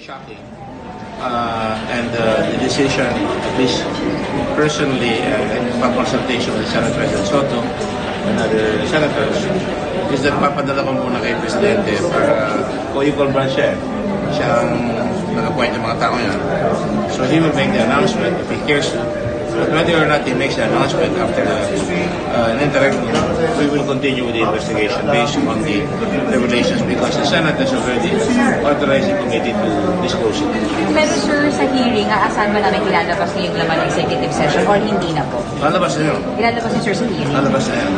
shocking. And the decision, at least personally, in consultation with Senate President Soto and other senators, is that papadala ko muna kay Presidente para co-equal branch siya. Siya ang nag-appoint ng mga tao yan. So he will make the announcement if he cares to. But whether or not he makes the announcement after an interim, we will continue with the investigation based on the revelations because the Senate has already authorized the committee to disclose it. Pero sir, sa hearing, aasahan ba namin ilalabas niyo yung laman ng executive session or hindi na po? Lalabas na yun. Ilalabas niyo sir sa hearing? Lalabas na yan.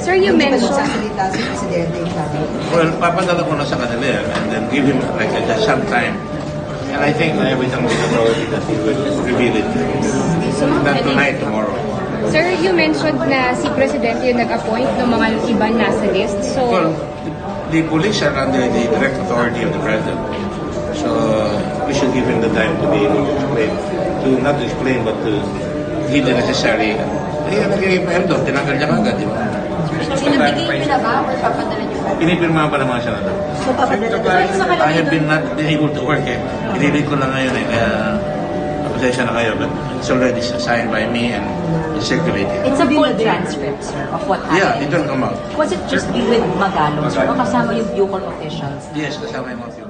Sir, you mentioned... Magsasalita si Presidente yung sabi. Well, papadala ko na sa kanila yan and then give him like just some time. And I think everything with authority that he will reveal it. Not tonight, tomorrow. Sir, you mentioned na si Presidente yung nag-appoint ng mga ibang nasa list. So, Well, the police are under the direct authority of the President. So we should give him the time to be able to explain. Not to explain, but to give the necessary. Nag-i-PM doon, tinanggal niya kagad, di ba? Sinabigay niyo na ba or papadala niyo? Pinipirmahan pa ng mga senador. So, papadala I have been not been able to work eh. Inilit ko lang ngayon eh. Kaya, pasensya na kayo. But it's already signed by me and circulated. It's a full transcript, sir, of what happened. Yeah, it will come out. Was it just you with Magalong, sir? O kasama yung Bucor officials? Yes, kasama yung mga few.